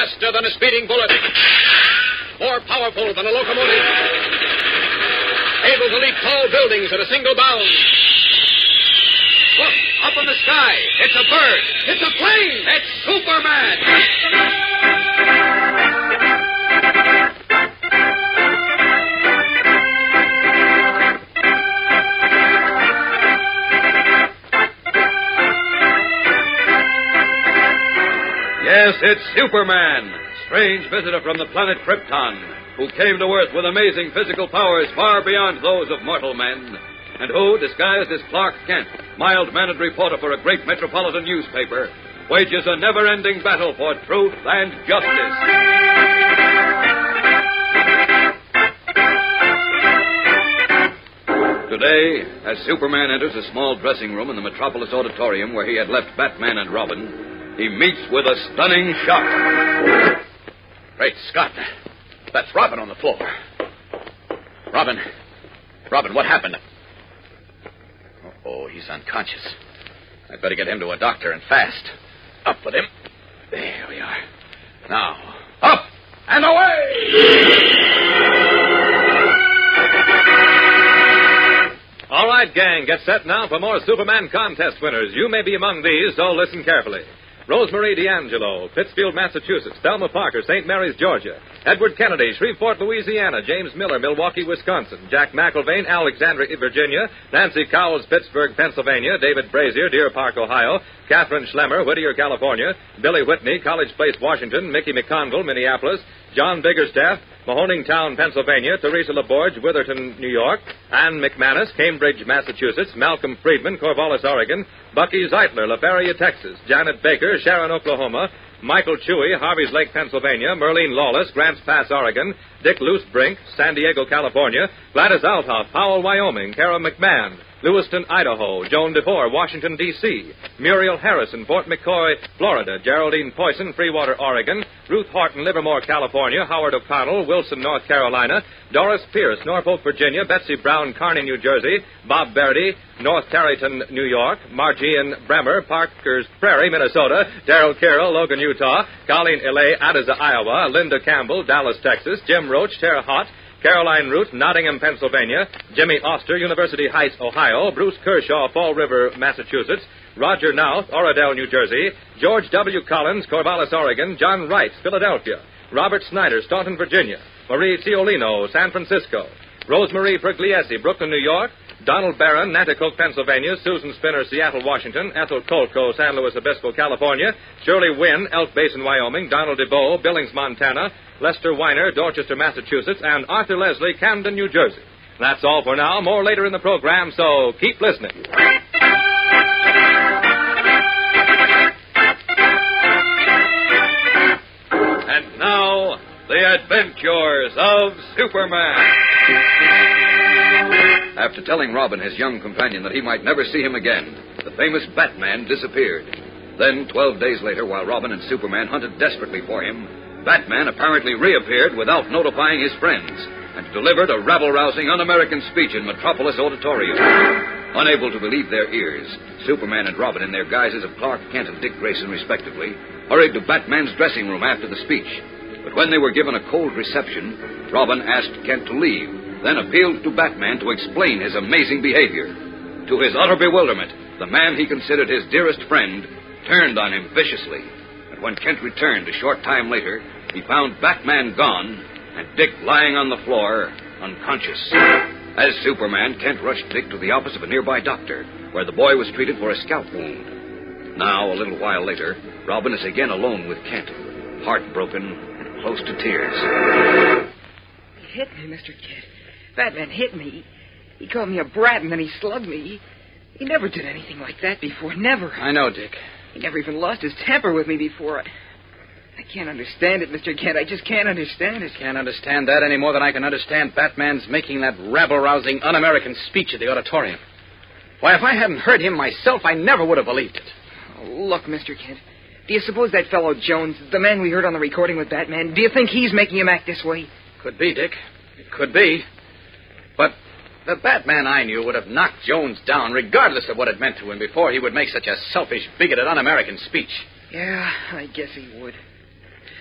Faster than a speeding bullet. More powerful than a locomotive. Able to leap tall buildings at a single bound. Look, up in the sky. It's a bird. It's a plane. It's Superman. Yes, it's Superman, strange visitor from the planet Krypton, who came to Earth with amazing physical powers far beyond those of mortal men, and who, disguised as Clark Kent, mild-mannered reporter for a great metropolitan newspaper, wages a never-ending battle for truth and justice. Today, as Superman enters a small dressing room in the Metropolis Auditorium where he had left Batman and Robin, he meets with a stunning shock. Great Scott. That's Robin on the floor. Robin, what happened? Oh, he's unconscious. I'd better get him to a doctor and fast. Up with him. There we are. Now, up and away! All right, gang, get set now for more Superman contest winners. You may be among these, so listen carefully. Rosemary D'Angelo, Pittsfield, Massachusetts. Thelma Parker, St. Mary's, Georgia. Edward Kennedy, Shreveport, Louisiana. James Miller, Milwaukee, Wisconsin. Jack McIlvaine, Alexandria, Virginia. Nancy Cowles, Pittsburgh, Pennsylvania. David Brazier, Deer Park, Ohio. Catherine Schlemmer, Whittier, California. Billy Whitney, College Place, Washington. Mickey McConville, Minneapolis. John Biggerstaff, Mahoningtown, Pennsylvania. Teresa LaBorge, Witherton, New York. Ann McManus, Cambridge, Massachusetts. Malcolm Friedman, Corvallis, Oregon. Bucky Zeitler, La Feria, Texas. Janet Baker, Sharon, Oklahoma. Michael Chewy, Harvey's Lake, Pennsylvania. Merlene Lawless, Grants Pass, Oregon. Dick Loosebrink, San Diego, California. Gladys Althoff, Powell, Wyoming. Kara McMahon, Lewiston, Idaho. Joan DeVore, Washington, D.C. Muriel Harrison, Fort McCoy, Florida. Geraldine Poisson, Freewater, Oregon. Ruth Horton, Livermore, California. Howard O'Connell, Wilson, North Carolina. Doris Pierce, Norfolk, Virginia. Betsy Brown, Kearney, New Jersey. Bob Verdi, North Tarryton, New York. Margian Bremer, Parker's Prairie, Minnesota. Darrell Carroll, Logan, Utah. Colleen Elay, Adza, Iowa. Linda Campbell, Dallas, Texas. Jim Roach, Terre Haute. Caroline Root, Nottingham, Pennsylvania. Jimmy Oster, University Heights, Ohio. Bruce Kershaw, Fall River, Massachusetts. Roger Nouth, Oradell, New Jersey. George W. Collins, Corvallis, Oregon. John Wright, Philadelphia. Robert Snyder, Staunton, Virginia. Marie Ciolino, San Francisco. Rosemarie Pugliese, Brooklyn, New York. Donald Barron, Nanticoke, Pennsylvania. Susan Spinner, Seattle, Washington. Ethel Kolko, San Luis Obispo, California. Shirley Wynn, Elk Basin, Wyoming. Donald DeBow, Billings, Montana. Lester Weiner, Dorchester, Massachusetts. And Arthur Leslie, Camden, New Jersey. That's all for now. More later in the program, so keep listening. And now, the adventures of Superman. After telling Robin, his young companion, that he might never see him again, the famous Batman disappeared. Then, 12 days later, while Robin and Superman hunted desperately for him, Batman apparently reappeared without notifying his friends and delivered a rabble-rousing, un-American speech in Metropolis Auditorium. Unable to believe their ears, Superman and Robin, in their guises of Clark Kent and Dick Grayson, respectively, hurried to Batman's dressing room after the speech. But when they were given a cold reception, Robin asked Kent to leave, then appealed to Batman to explain his amazing behavior. To his utter bewilderment, the man he considered his dearest friend turned on him viciously. And when Kent returned a short time later, he found Batman gone and Dick lying on the floor, unconscious. As Superman, Kent rushed Dick to the office of a nearby doctor, where the boy was treated for a scalp wound. Now, a little while later, Robin is again alone with Kent, heartbroken and close to tears. He hit me, Mr. Kent. Batman hit me. He called me a brat and then he slugged me. He never did anything like that before. Never. I know, Dick. He never even lost his temper with me before. I can't understand it, Mr. Kent. I just can't understand it. Can't understand that any more than I can understand Batman's making that rabble-rousing, un-American speech at the auditorium. Why, if I hadn't heard him myself, I never would have believed it. Oh, look, Mr. Kent. Do you suppose that fellow Jones, the man we heard on the recording with Batman, do you think he's making him act this way? Could be, Dick. It could be. But the Batman I knew would have knocked Jones down, regardless of what it meant to him, before he would make such a selfish, bigoted, un-American speech. Yeah, I guess he would.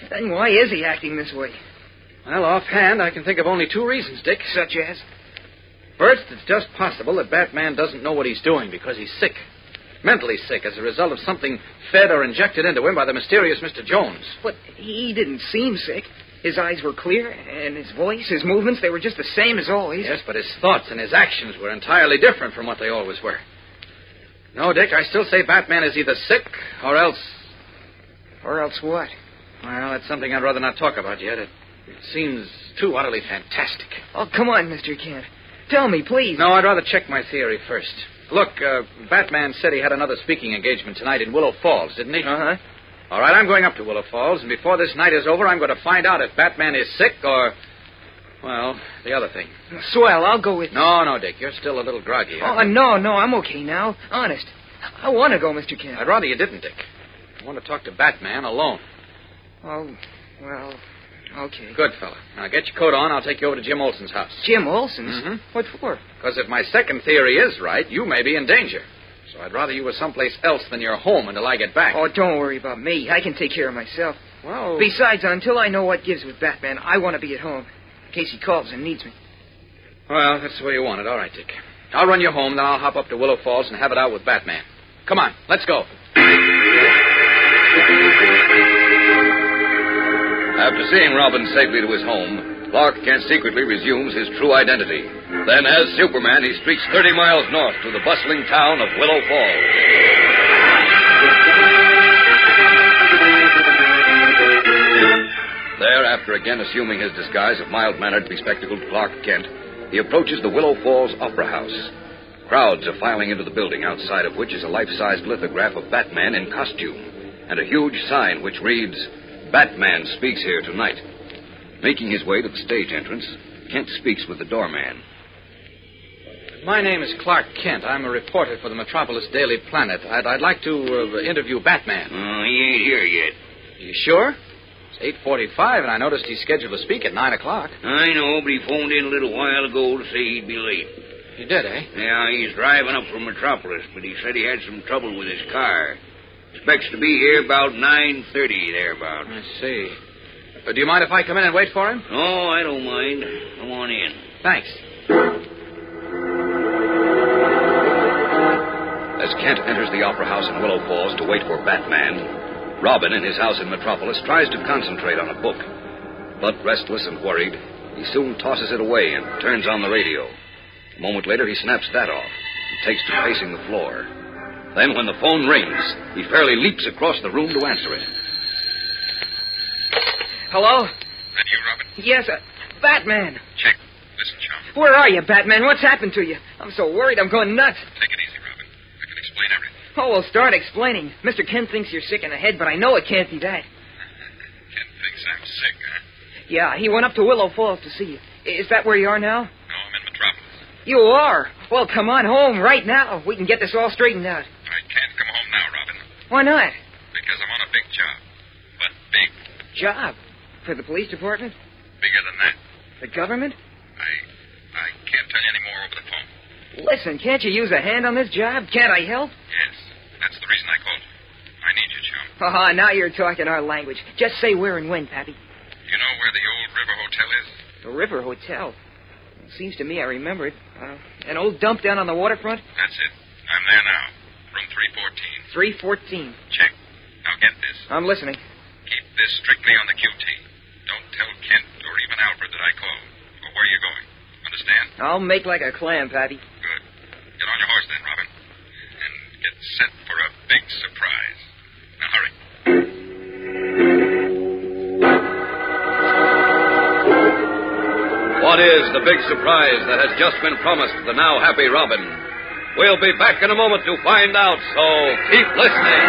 Then why is he acting this way? Well, offhand, I can think of only two reasons, Dick. Such as? First, it's just possible that Batman doesn't know what he's doing because he's sick. Mentally sick as a result of something fed or injected into him by the mysterious Mr. Jones. But he didn't seem sick. His eyes were clear, and his voice, his movements, they were just the same as always. Yes, but his thoughts and his actions were entirely different from what they always were. No, Dick, I still say Batman is either sick or else... Or else what? Well, that's something I'd rather not talk about yet. It seems too utterly fantastic. Oh, come on, Mr. Kent. Tell me, please. No, I'd rather check my theory first. Look, Batman said he had another speaking engagement tonight in Willow Falls, didn't he? Uh-huh. All right, I'm going up to Willow Falls, and before this night is over, I'm going to find out if Batman is sick or, well, the other thing. Swell, I'll go with you. No, Dick, you're still a little groggy. Oh, no, I'm okay now. Honest. I want to go, Mr. Kent. I'd rather you didn't, Dick. I want to talk to Batman alone. Oh, well, okay. Good, fella. Now, get your coat on. I'll take you over to Jim Olson's house. Jim Olson's? Mm-hmm. What for? Because if my second theory is right, you may be in danger. So I'd rather you were someplace else than your home until I get back. Oh, don't worry about me. I can take care of myself. Well... Besides, until I know what gives with Batman, I want to be at home, in case he calls and needs me. Well, that's the way you want it. All right, Dick. I'll run you home, then I'll hop up to Willow Falls and have it out with Batman. Come on, let's go. After seeing Robin safely to his home, Clark Kent secretly resumes his true identity. Then, as Superman, he streaks 30 miles north to the bustling town of Willow Falls. There, after again assuming his disguise of mild-mannered, bespectacled Clark Kent, he approaches the Willow Falls Opera House. Crowds are filing into the building, outside of which is a life-sized lithograph of Batman in costume, and a huge sign which reads, "Batman speaks here tonight." Making his way to the stage entrance, Kent speaks with the doorman. My name is Clark Kent. I'm a reporter for the Metropolis Daily Planet. I'd like to interview Batman. He ain't here yet. You sure? It's 8:45, and I noticed he's scheduled to speak at 9 o'clock. I know, but he phoned in a little while ago to say he'd be late. You did, eh? Yeah, he's driving up from Metropolis, but he said he had some trouble with his car. Expects to be here about 9:30, thereabouts. I see. Do you mind if I come in and wait for him? No, I don't mind. Come on in. Thanks. As Kent enters the Opera House in Willow Falls to wait for Batman, Robin, in his house in Metropolis, tries to concentrate on a book. But restless and worried, he soon tosses it away and turns on the radio. A moment later, he snaps that off and takes to pacing the floor. Then, when the phone rings, he fairly leaps across the room to answer it. Hello? That you, Robin? Yes, Batman. Check. Listen, chum. Where are you, Batman? What's happened to you? I'm so worried I'm going nuts. Take it easy, Robin. I can explain everything. Oh, well, start explaining. Mr. Kent thinks you're sick in the head, but I know it can't be that. Ken thinks I'm sick, huh? Yeah, he went up to Willow Falls to see you. Is that where you are now? No, I'm in Metropolis. You are? Well, come on home right now. We can get this all straightened out. I can't come home now, Robin, Why not? because I'm on a big job. But big. Job? For the police department? Bigger than that. The government? I can't tell you any more over the phone. Listen, can't you use a hand on this job? Can't I help? Yes, that's the reason I called you. I need you, chum. Oh, now you're talking our language. Just say where and when, Pappy. You know where the old River Hotel is? The River Hotel. It seems to me I remember it. An old dump down on the waterfront? That's it. I'm there now. Room 314. 314. Check. Now get this. I'm listening. Keep this strictly on the QT. Don't tell Kent or even Alfred that I called, or where you're going. Understand? I'll make like a clam, Pappy. Good. Get on your horse then, Robin. And get set for a big surprise. Now hurry. What is the big surprise that has just been promised the now happy Robin? We'll be back in a moment to find out, so keep listening.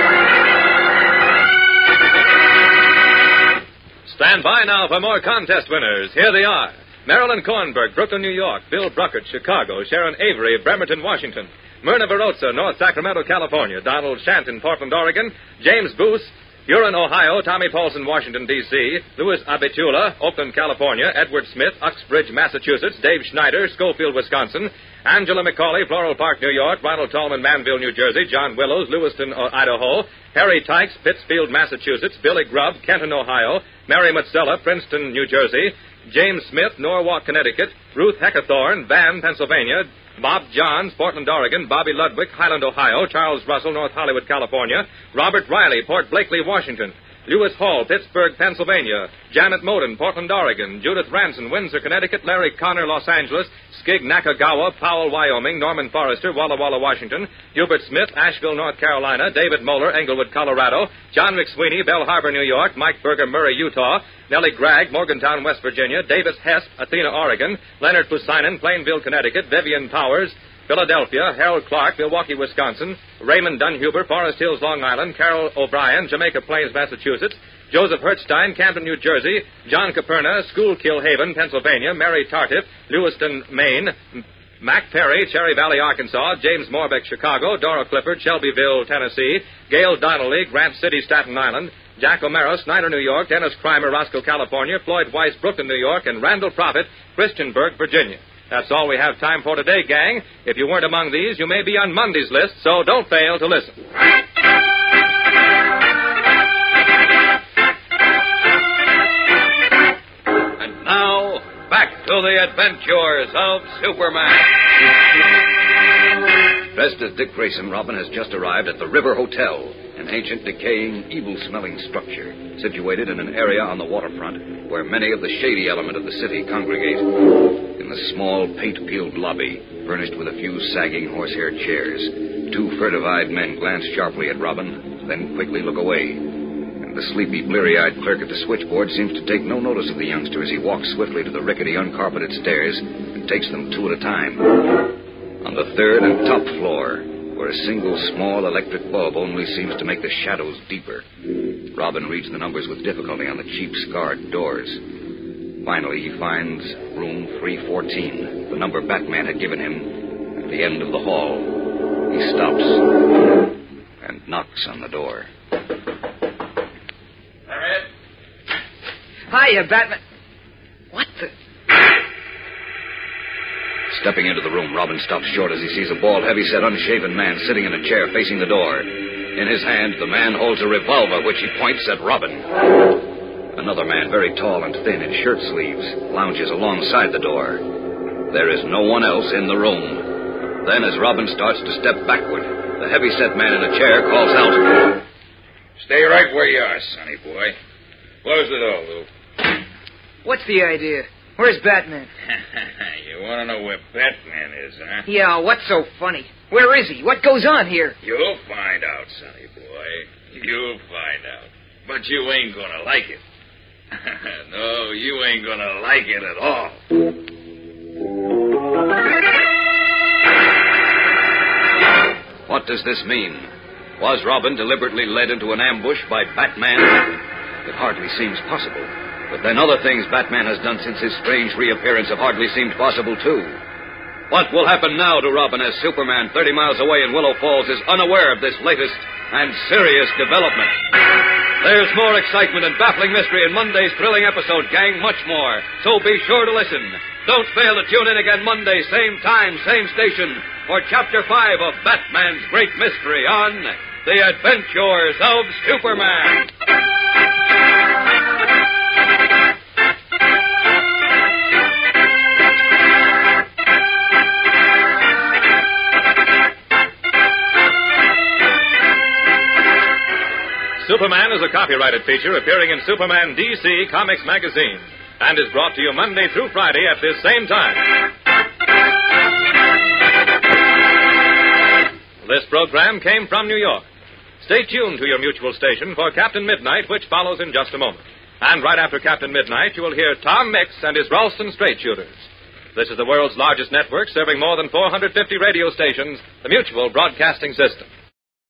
Stand by now for more contest winners. Here they are. Marilyn Kornberg, Brooklyn, New York. Bill Bruckert, Chicago. Sharon Avery, Bremerton, Washington. Myrna Barotza, North Sacramento, California. Donald Shanton, Portland, Oregon. James Boos, Huron, Ohio, Tommy Paulson, Washington, D.C., Louis Abitula, Oakland, California, Edward Smith, Uxbridge, Massachusetts, Dave Schneider, Schofield, Wisconsin, Angela McCauley, Floral Park, New York, Ronald Tallman, Manville, New Jersey, John Willows, Lewiston, Idaho, Harry Tykes, Pittsfield, Massachusetts, Billy Grubb, Kenton, Ohio, Mary Matsella, Princeton, New Jersey, James Smith, Norwalk, Connecticut, Ruth Heckathorn, Van, Pennsylvania, Bob Johns, Portland, Oregon, Bobby Ludwig, Highland, Ohio, Charles Russell, North Hollywood, California, Robert Riley, Port Blakely, Washington, Lewis Hall, Pittsburgh, Pennsylvania, Janet Moden, Portland, Oregon, Judith Ranson, Windsor, Connecticut, Larry Connor, Los Angeles, Skig Nakagawa, Powell, Wyoming, Norman Forrester, Walla Walla, Washington, Hubert Smith, Asheville, North Carolina, David Moeller, Englewood, Colorado, John McSweeney, Bell Harbor, New York, Mike Berger, Murray, Utah, Nellie Gregg, Morgantown, West Virginia, Davis Hesp, Athena, Oregon, Leonard Pusinen, Plainville, Connecticut, Vivian Powers, Philadelphia, Harold Clark, Milwaukee, Wisconsin, Raymond Dunhuber, Forest Hills, Long Island, Carol O'Brien, Jamaica Plains, Massachusetts, Joseph Hertzstein, Camden, New Jersey, John Caperna, Schuylkill Haven, Pennsylvania, Mary Tartiff, Lewiston, Maine, Mac Perry, Cherry Valley, Arkansas, James Morbeck, Chicago, Dora Clifford, Shelbyville, Tennessee, Gail Donnelly, Grant City, Staten Island, Jack O'Mara, Snyder, New York, Dennis Crimer, Roscoe, California, Floyd Weiss, Brooklyn, New York, and Randall Proffitt, Christiansburg, Virginia. That's all we have time for today, gang. If you weren't among these, you may be on Monday's list, so don't fail to listen. And now, back to the adventures of Superman. Dressed as Dick Grayson, Robin has just arrived at the River Hotel, an ancient, decaying, evil-smelling structure situated in an area on the waterfront where many of the shady element of the city congregate. In the small, paint-peeled lobby, furnished with a few sagging horsehair chairs, two furtive-eyed men glance sharply at Robin, then quickly look away. And the sleepy, bleary-eyed clerk at the switchboard seems to take no notice of the youngster as he walks swiftly to the rickety, uncarpeted stairs and takes them two at a time. On the third and top floor, where a single small electric bulb only seems to make the shadows deeper, Robin reads the numbers with difficulty on the cheap, scarred doors. Finally, he finds room 314, the number Batman had given him, at the end of the hall. He stops and knocks on the door. Harriet? Hiya, Batman. What the... Stepping into the room, Robin stops short as he sees a bald, heavy-set, unshaven man sitting in a chair facing the door. In his hand, the man holds a revolver, which he points at Robin. Another man, very tall and thin, in shirt sleeves, lounges alongside the door. There is no one else in the room. Then, as Robin starts to step backward, the heavy-set man in the chair calls out, Stay right where you are, sonny boy. Close the door, Lou. What's the idea? Where's Batman? You want to know where Batman is, huh? Yeah, what's so funny? Where is he? What goes on here? You'll find out, sonny boy. You'll find out. But you ain't gonna like it. No, you ain't gonna like it at all. What does this mean? Was Robin deliberately led into an ambush by Batman? It hardly seems possible. But then other things Batman has done since his strange reappearance have hardly seemed possible, too. What will happen now to Robin as Superman, 30 miles away in Willow Falls, is unaware of this latest and serious development? There's more excitement and baffling mystery in Monday's thrilling episode, gang, much more. So be sure to listen. Don't fail to tune in again Monday, same time, same station, for Chapter 5 of Batman's Great Mystery on The Adventures of Superman. Superman is a copyrighted feature appearing in Superman DC Comics magazine and is brought to you Monday through Friday at this same time. This program came from New York. Stay tuned to your mutual station for Captain Midnight, which follows in just a moment. And right after Captain Midnight, you will hear Tom Mix and his Ralston Straight Shooters. This is the world's largest network serving more than 450 radio stations, the Mutual Broadcasting System.